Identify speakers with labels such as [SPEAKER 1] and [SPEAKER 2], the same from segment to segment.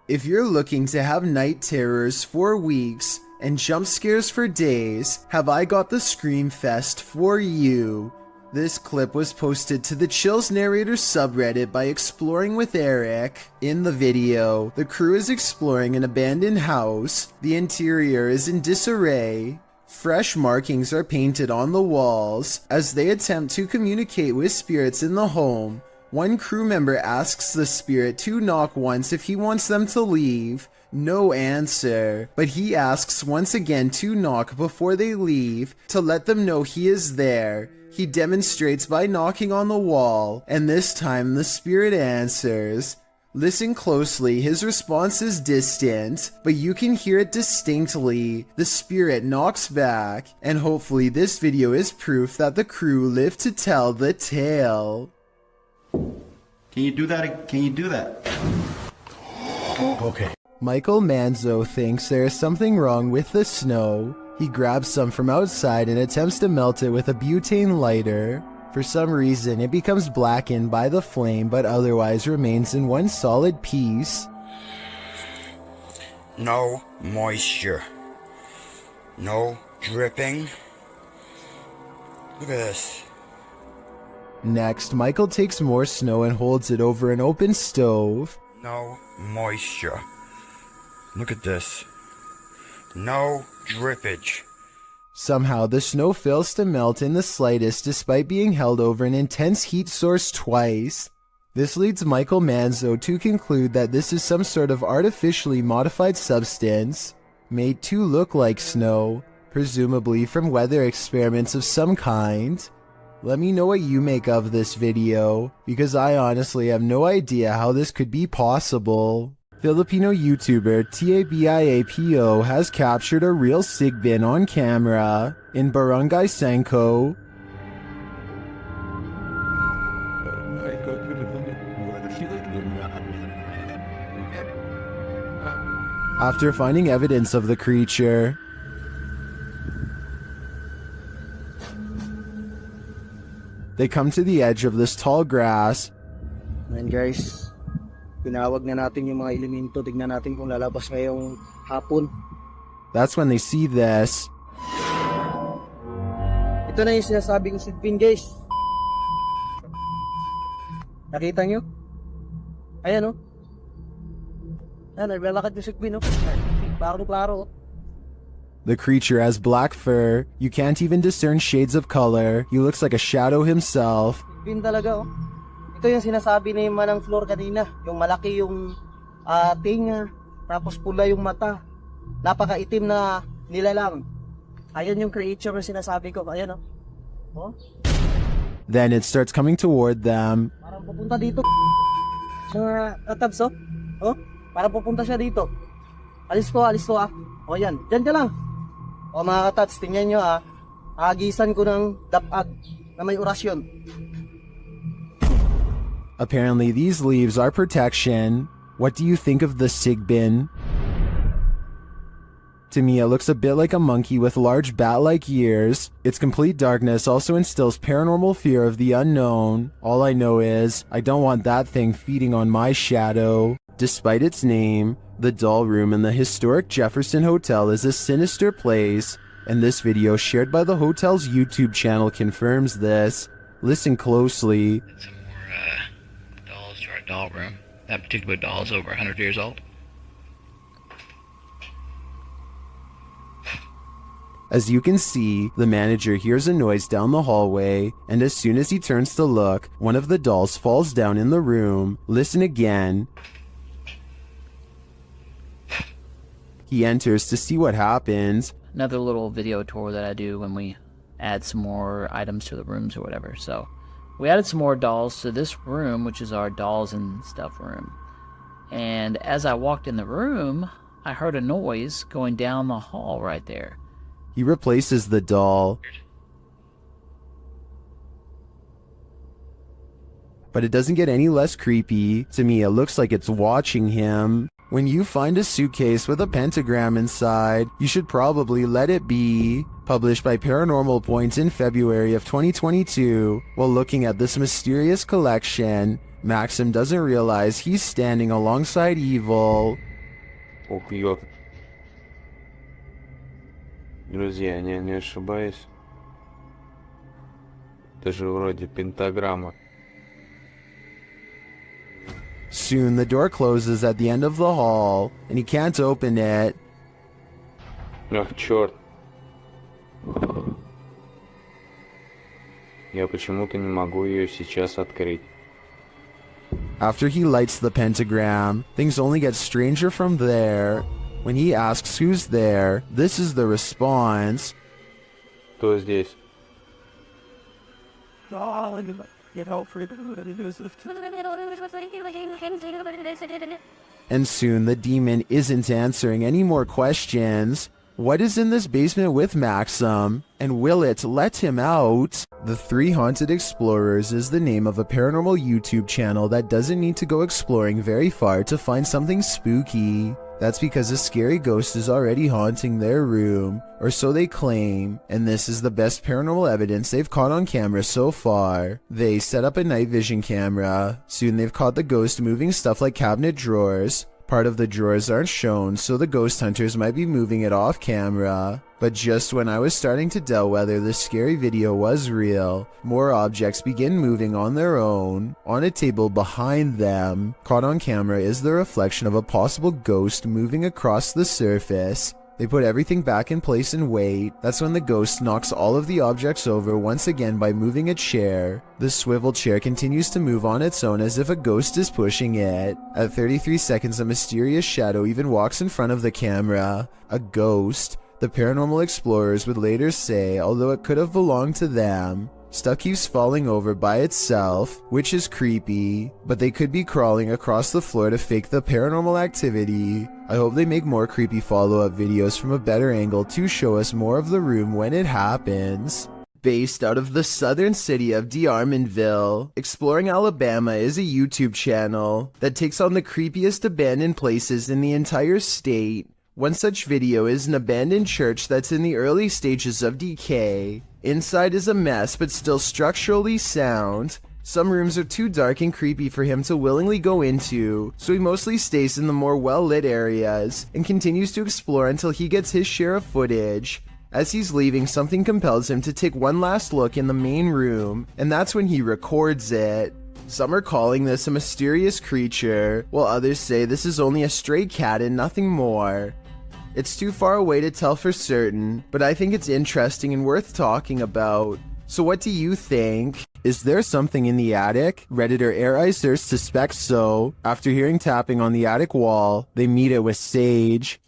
[SPEAKER 1] If you're looking to have night terrors for weeks and jump scares for days, have I got the Scream Fest for you. This clip was posted to the Chills Narrator subreddit by Exploring with Eric. In the video, the crew is exploring an abandoned house. The interior is in disarray. Fresh markings are painted on the walls. As they attempt to communicate with spirits in the home, one crew member asks the spirit to knock once if he wants them to leave. No answer, but he asks once again to knock before they leave to let them know he is there. He demonstrates by knocking on the wall, and this time the spirit answers. Listen closely, his response is distant, but you can hear it distinctly. The spirit knocks back, and hopefully this video is proof that the crew lived to tell the tale.
[SPEAKER 2] Can you do that? Can you do that?
[SPEAKER 3] Okay.
[SPEAKER 1] Michael Manzo thinks there is something wrong with the snow. He grabs some from outside and attempts to melt it with a butane lighter. For some reason, it becomes blackened by the flame but otherwise remains in one solid piece.
[SPEAKER 4] No moisture. No dripping. Look at this.
[SPEAKER 1] Next, Michael takes more snow and holds it over an open stove.
[SPEAKER 4] No moisture. Look at this. No drippage.
[SPEAKER 1] Somehow, the snow fails to melt in the slightest despite being held over an intense heat source twice. This leads Michael Manzo to conclude that this is some sort of artificially modified substance, made to look like snow, presumably from weather experiments of some kind. Let me know what you make of this video, because I honestly have no idea how this could be possible. Filipino YouTuber TABIAPO has captured a real sigbin on camera in Barangay Sanko. After finding evidence of the creature, they come to the edge of this tall grass.
[SPEAKER 3] And guys, tinawag na natin yung mga elemento. Tignan natin kung lalabas ngayong hapon.
[SPEAKER 1] That's when they see this.
[SPEAKER 3] Ito na yung sinasabing sigbin, guys. Nakita nyo? Ayan, oh. Ayan, naglalakad yung sigbin, oh. Parang-klaro, oh.
[SPEAKER 1] The creature has black fur. You can't even discern shades of color. He looks like a shadow himself.
[SPEAKER 3] Sigbin talaga, oh. Ito yung sinasabi ni Manang Flor kanina. Yung malaki yung tinga, tapos pula yung mata. Napakaitim na nilalang. Ayan yung creature na sinasabi ko. Ayan, oh. Oh.
[SPEAKER 1] Then it starts coming toward them.
[SPEAKER 3] Parang pupunta dito. Sa tabs, oh. Oh, parang pupunta siya dito. Alis ko, ah. O yan, dyan ka lang. O mga katats, tingnan nyo, agisan ko ng dapag na may orasyon.
[SPEAKER 1] Apparently these leaves are protection. What do you think of the sigbin? To me, it looks a bit like a monkey with large bat-like ears. Its complete darkness also instills paranormal fear of the unknown. All I know is, I don't want that thing feeding on my shadow. Despite its name, the doll room in the historic Jefferson Hotel is a sinister place, and this video shared by the hotel's YouTube channel confirms this. Listen closely.
[SPEAKER 5] Some more dolls to our doll room. That particular doll is over 100 years old.
[SPEAKER 1] As you can see, the manager hears a noise down the hallway, and as soon as he turns to look, one of the dolls falls down in the room. Listen again. He enters to see what happens.
[SPEAKER 6] Another little video tour that I do when we add some more items to the rooms or whatever. So we added some more dolls to this room, which is our dolls and stuff room. And as I walked in the room, I heard a noise going down the hall right there.
[SPEAKER 1] He replaces the doll. But it doesn't get any less creepy. To me, it looks like it's watching him. When you find a suitcase with a pentagram inside, you should probably let it be. Published by Paranormal Points in February of 2022. While looking at this mysterious collection, Maxim doesn't realize he's standing alongside evil.
[SPEAKER 7] убьет. Друзья, не ошибаюсь. Это же вроде пентаграмма.
[SPEAKER 1] Soon the door closes at the end of the hall, and he can't open it.
[SPEAKER 7] Ах, черт. Я почему-то не могу ее сейчас открыть.
[SPEAKER 1] After he lights the pentagram, things only get stranger from there. When he asks who's there, this is the response.
[SPEAKER 7] Кто здесь?
[SPEAKER 1] And soon the demon isn't answering any more questions. What is in this basement with Maxim? And will it let him out? The Three Haunted Explorers is the name of a paranormal YouTube channel that doesn't need to go exploring very far to find something spooky. That's because a scary ghost is already haunting their room, or so they claim, and this is the best paranormal evidence they've caught on camera so far. They set up a night vision camera. Soon they've caught the ghost moving stuff like cabinet drawers. Part of the drawers aren't shown, so the ghost hunters might be moving it off camera. But just when I was starting to doubt whether the scary video was real, more objects begin moving on their own. On a table behind them, caught on camera is the reflection of a possible ghost moving across the surface. They put everything back in place and wait. That's when the ghost knocks all of the objects over once again by moving a chair. The swivel chair continues to move on its own as if a ghost is pushing it. At 33 seconds, a mysterious shadow even walks in front of the camera. A ghost. The paranormal explorers would later say, although it could have belonged to them. Stuff keeps falling over by itself, which is creepy, but they could be crawling across the floor to fake the paranormal activity. I hope they make more creepy follow-up videos from a better angle to show us more of the room when it happens. Based out of the southern city of DeArmonville, Exploring Alabama is a YouTube channel that takes on the creepiest abandoned places in the entire state. One such video is an abandoned church that's in the early stages of decay. Inside is a mess but still structurally sound. Some rooms are too dark and creepy for him to willingly go into, so he mostly stays in the more well-lit areas and continues to explore until he gets his share of footage. As he's leaving, something compels him to take one last look in the main room, and that's when he records it. Some are calling this a mysterious creature, while others say this is only a stray cat and nothing more. It's too far away to tell for certain, but I think it's interesting and worth talking about. So what do you think? Is there something in the attic? Redditor Air Icer suspects so. After hearing tapping on the attic wall, they meet it with Sage.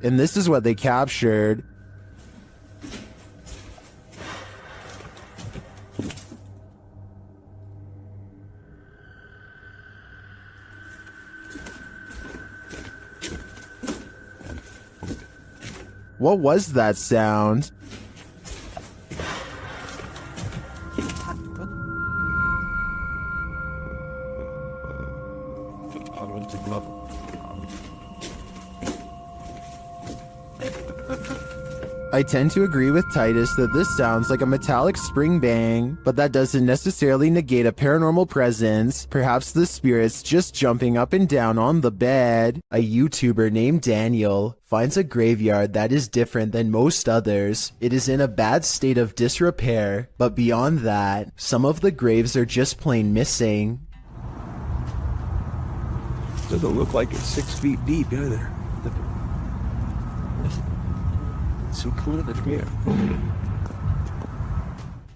[SPEAKER 1] And this is what they captured. What was that sound? I tend to agree with Titus that this sounds like a metallic spring bang, but that doesn't necessarily negate a paranormal presence. Perhaps the spirit's just jumping up and down on the bed. A YouTuber named Daniel finds a graveyard that is different than most others. It is in a bad state of disrepair, but beyond that, some of the graves are just plain missing.
[SPEAKER 8] Doesn't look like it's 6 feet deep either. So cool of it here.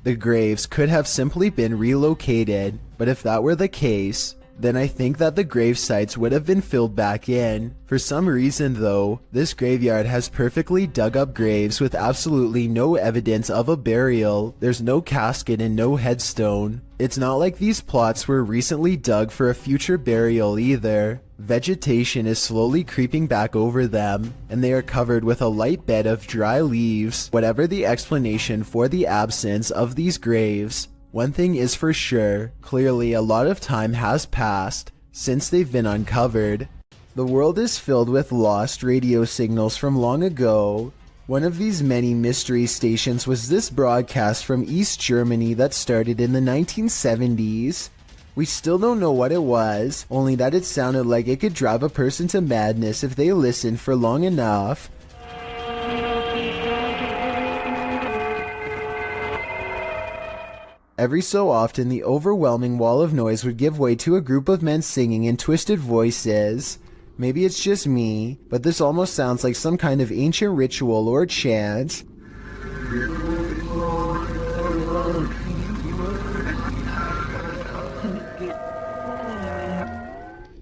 [SPEAKER 1] The graves could have simply been relocated, but if that were the case, then I think that the grave sites would have been filled back in. For some reason though, this graveyard has perfectly dug up graves with absolutely no evidence of a burial. There's no casket and no headstone. It's not like these plots were recently dug for a future burial either. Vegetation is slowly creeping back over them, and they are covered with a light bed of dry leaves. Whatever the explanation for the absence of these graves, one thing is for sure, clearly a lot of time has passed since they've been uncovered. The world is filled with lost radio signals from long ago. One of these many mystery stations was this broadcast from East Germany that started in the 1970s. We still don't know what it was, only that it sounded like it could drive a person to madness if they listened for long enough. Every so often, the overwhelming wall of noise would give way to a group of men singing in twisted voices. Maybe it's just me, but this almost sounds like some kind of ancient ritual or chant.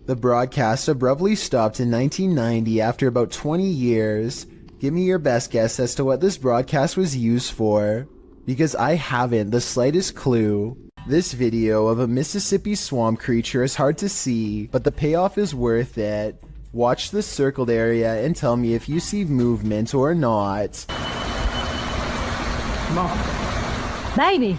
[SPEAKER 1] The broadcast abruptly stopped in 1990 after about 20 years. Give me your best guess as to what this broadcast was used for, because I haven't the slightest clue. This video of a Mississippi swamp creature is hard to see, but the payoff is worth it. Watch the circled area and tell me if you see movement or not.
[SPEAKER 9] Mom. Baby!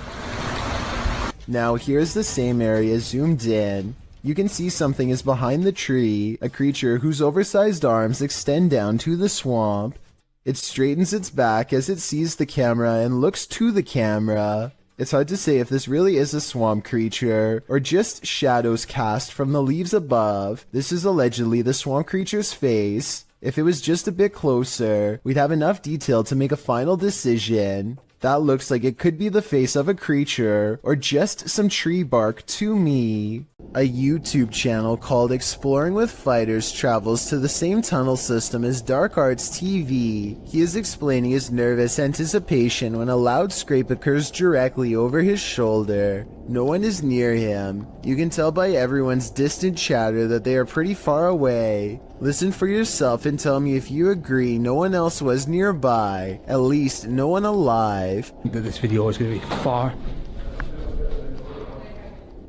[SPEAKER 1] Now here's the same area zoomed in. You can see something is behind the tree, a creature whose oversized arms extend down to the swamp. It straightens its back as it sees the camera and looks to the camera. It's hard to say if this really is a swamp creature, or just shadows cast from the leaves above. This is allegedly the swamp creature's face. If it was just a bit closer, we'd have enough detail to make a final decision. That looks like it could be the face of a creature, or just some tree bark to me. A YouTube channel called Exploring with Fighters travels to the same tunnel system as Dark Arts TV. He is explaining his nervous anticipation when a loud scrape occurs directly over his shoulder. No one is near him. You can tell by everyone's distant chatter that they are pretty far away. Listen for yourself and tell me if you agree no one else was nearby. At least no one alive.
[SPEAKER 8] This video is going to be far.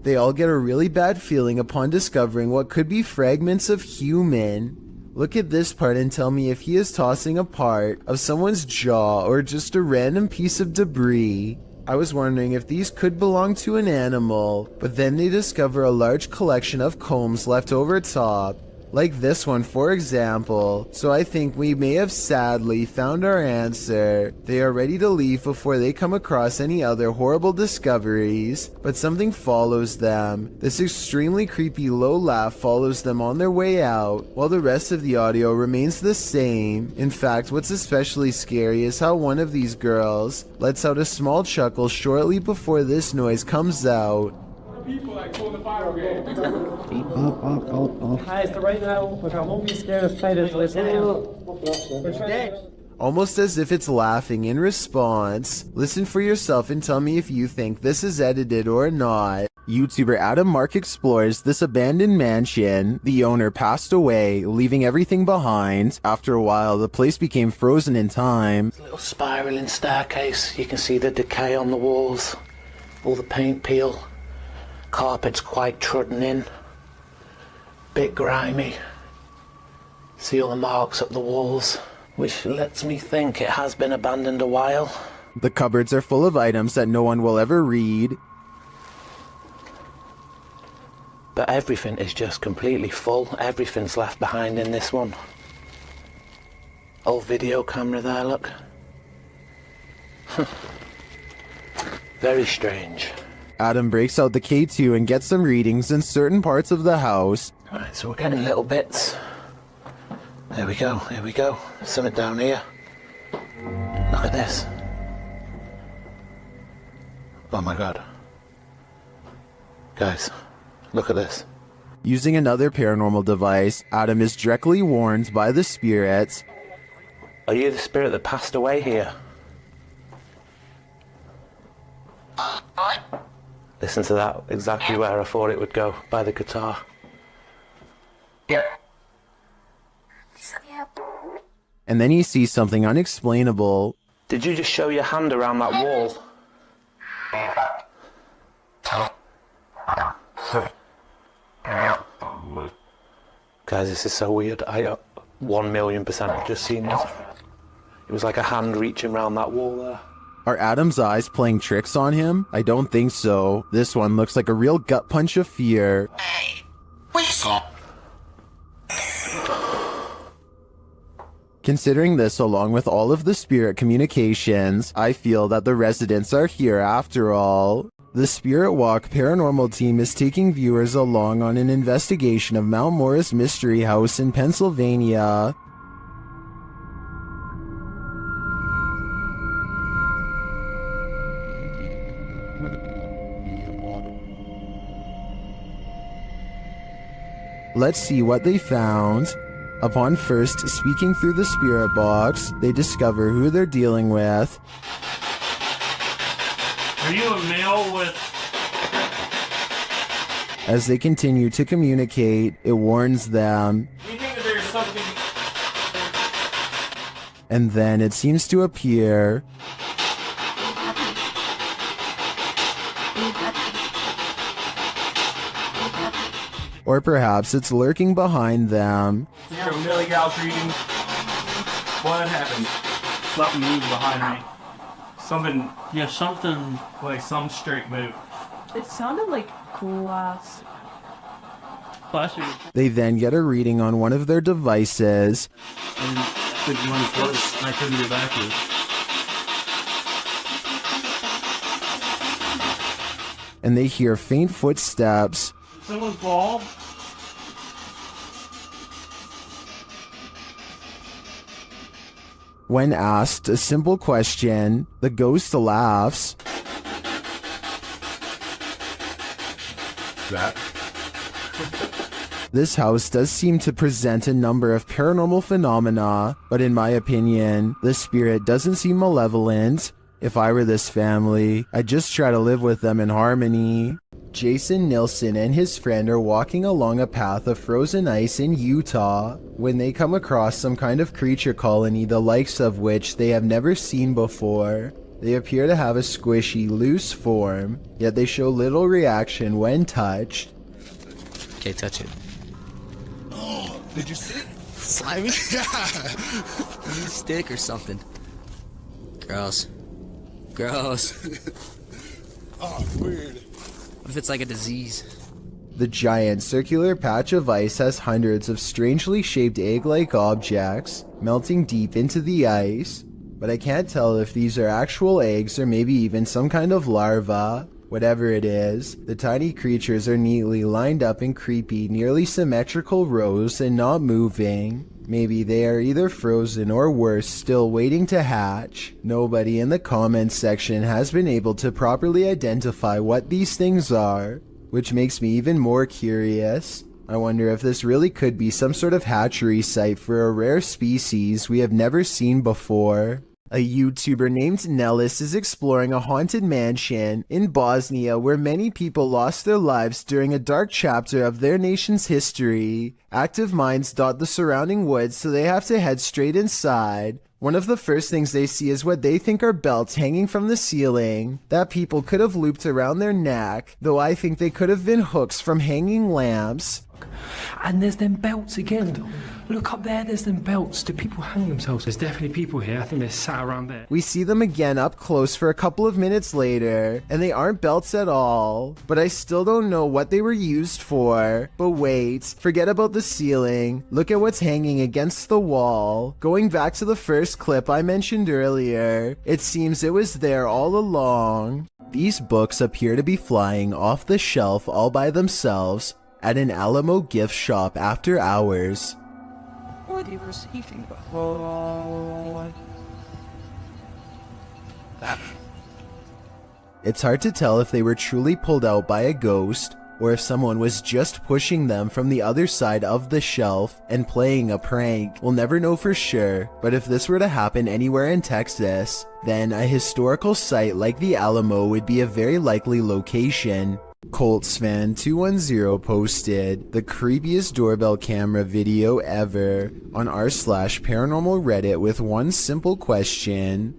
[SPEAKER 1] They all get a really bad feeling upon discovering what could be fragments of human. Look at this part and tell me if he is tossing a part of someone's jaw or just a random piece of debris. I was wondering if these could belong to an animal, but then they discover a large collection of combs left over top. Like this one, for example. So I think we may have sadly found our answer. They are ready to leave before they come across any other horrible discoveries, but something follows them. This extremely creepy low laugh follows them on their way out, while the rest of the audio remains the same. In fact, what's especially scary is how one of these girls lets out a small chuckle shortly before this noise comes out.
[SPEAKER 10] People like pulling the fire game. Hi, so right now, look, I won't be scared of spiders.
[SPEAKER 1] Almost as if it's laughing in response. Listen for yourself and tell me if you think this is edited or not. YouTuber Adam Mark explores this abandoned mansion. The owner passed away, leaving everything behind. After a while, the place became frozen in time.
[SPEAKER 11] Little spiraling staircase. You can see the decay on the walls, all the paint peel. Carpet's quite trodden in, bit grimy. See all the marks up the walls, which lets me think it has been abandoned a while.
[SPEAKER 1] The cupboards are full of items that no one will ever read.
[SPEAKER 11] But everything is just completely full. Everything's left behind in this one. Old video camera there, look. Very strange.
[SPEAKER 1] Adam breaks out the K2 and gets some readings in certain parts of the house.
[SPEAKER 11] Right, so we're getting little bits. There we go, here we go. Something down here. Look at this. Oh my god. Guys, look at this.
[SPEAKER 1] Using another paranormal device, Adam is directly warned by the spirits.
[SPEAKER 11] Are you the spirit that passed away here? Listen to that, exactly where I thought it would go, by the guitar.
[SPEAKER 9] Yep.
[SPEAKER 1] And then he sees something unexplainable.
[SPEAKER 11] Did you just show your hand around that wall? Guys, this is so weird. I 1,000,000% have just seen it. It was like a hand reaching around that wall there.
[SPEAKER 1] Are Adam's eyes playing tricks on him? I don't think so. This one looks like a real gut punch of fear.
[SPEAKER 9] Hey, whistle.
[SPEAKER 1] Considering this along with all of the spirit communications, I feel that the residents are here after all. The Spirit Walk paranormal team is taking viewers along on an investigation of Mount Morris Mystery House in Pennsylvania. Let's see what they found. Upon first speaking through the spirit box, they discover who they're dealing with.
[SPEAKER 10] Are you a male with...
[SPEAKER 1] As they continue to communicate, it warns them.
[SPEAKER 10] You think that there's something...
[SPEAKER 1] And then it seems to appear. Or perhaps it's lurking behind them.
[SPEAKER 10] You're a Millie Gal's reading. What happened? Something moved behind me. Something... Yeah, something... Like some straight move.
[SPEAKER 9] It sounded like glass.
[SPEAKER 1] They then get a reading on one of their devices.
[SPEAKER 10] And I couldn't get back to it.
[SPEAKER 1] And they hear faint footsteps.
[SPEAKER 10] Someone's ball?
[SPEAKER 1] When asked a simple question, the ghost laughs.
[SPEAKER 10] That?
[SPEAKER 1] This house does seem to present a number of paranormal phenomena, but in my opinion, the spirit doesn't seem malevolent. If I were this family, I'd just try to live with them in harmony. Jason Nilsson and his friend are walking along a path of frozen ice in Utah when they come across some kind of creature colony the likes of which they have never seen before. They appear to have a squishy, loose form, yet they show little reaction when touched.
[SPEAKER 5] Okay, touch it.
[SPEAKER 12] Oh, did you see it?
[SPEAKER 5] Slimy?
[SPEAKER 12] Yeah.
[SPEAKER 5] Stick or something. Gross. Gross.
[SPEAKER 12] Oh, weird.
[SPEAKER 5] What if it's like a disease?
[SPEAKER 1] The giant circular patch of ice has hundreds of strangely shaped egg-like objects melting deep into the ice, but I can't tell if these are actual eggs or maybe even some kind of larva. Whatever it is, the tiny creatures are neatly lined up in creepy, nearly symmetrical rows and not moving. Maybe they are either frozen or worse, still waiting to hatch. Nobody in the comments section has been able to properly identify what these things are, which makes me even more curious. I wonder if this really could be some sort of hatchery site for a rare species we have never seen before. A YouTuber named Nellis is exploring a haunted mansion in Bosnia where many people lost their lives during a dark chapter of their nation's history. Active minds dot the surrounding woods, so they have to head straight inside. One of the first things they see is what they think are belts hanging from the ceiling that people could have looped around their neck, though I think they could have been hooks from hanging lamps.
[SPEAKER 8] And there's them belts again. Look up there, there's them belts. Do people hang themselves? There's definitely people here. I think they're sat around there.
[SPEAKER 1] We see them again up close for a couple of minutes later, and they aren't belts at all. But I still don't know what they were used for. But wait, forget about the ceiling. Look at what's hanging against the wall. Going back to the first clip I mentioned earlier, it seems it was there all along. These books appear to be flying off the shelf all by themselves at an Alamo gift shop after hours.
[SPEAKER 9] What are you receiving?
[SPEAKER 1] It's hard to tell if they were truly pulled out by a ghost, or if someone was just pushing them from the other side of the shelf and playing a prank. We'll never know for sure, but if this were to happen anywhere in Texas, then a historical site like the Alamo would be a very likely location. ColtsFan210 posted the creepiest doorbell camera video ever on r/paranormal Reddit with one simple question.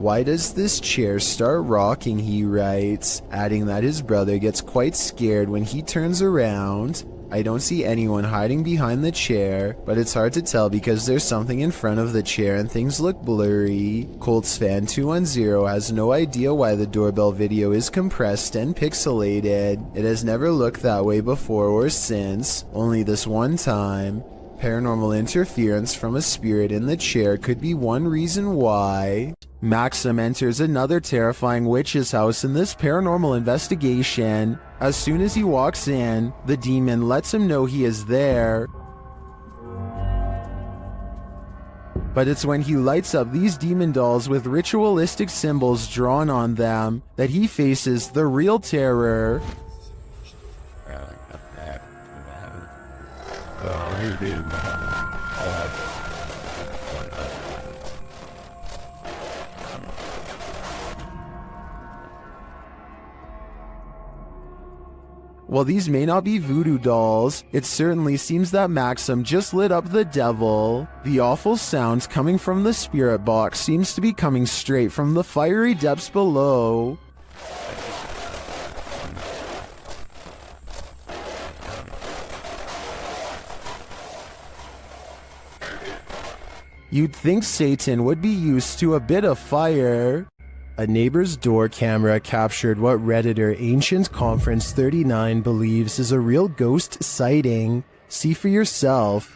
[SPEAKER 1] Why does this chair start rocking, he writes, adding that his brother gets quite scared when he turns around. I don't see anyone hiding behind the chair, but it's hard to tell because there's something in front of the chair and things look blurry. Colts fan 210 has no idea why the doorbell video is compressed and pixelated. It has never looked that way before or since, only this one time. Paranormal interference from a spirit in the chair could be one reason why. Maxim enters another terrifying witch's house in this paranormal investigation. As soon as he walks in, the demon lets him know he is there. But it's when he lights up these demon dolls with ritualistic symbols drawn on them that he faces the real terror. While these may not be voodoo dolls, it certainly seems that Maxim just lit up the devil. The awful sounds coming from the spirit box seems to be coming straight from the fiery depths below. You'd think Satan would be used to a bit of fire. A neighbor's door camera captured what Redditor Ancient Conference 39 believes is a real ghost sighting. See for yourself.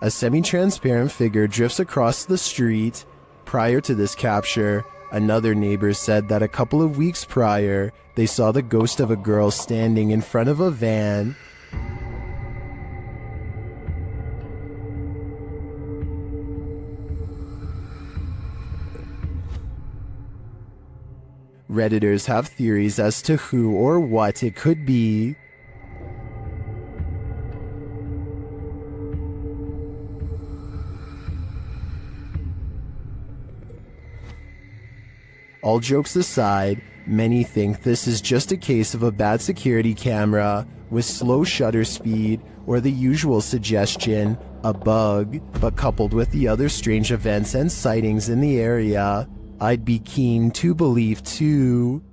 [SPEAKER 1] A semi-transparent figure drifts across the street. Prior to this capture, another neighbor said that a couple of weeks prior, they saw the ghost of a girl standing in front of a van. Redditors have theories as to who or what it could be. All jokes aside, many think this is just a case of a bad security camera with slow shutter speed or the usual suggestion, a bug, but coupled with the other strange events and sightings in the area, I'd be keen to believe too.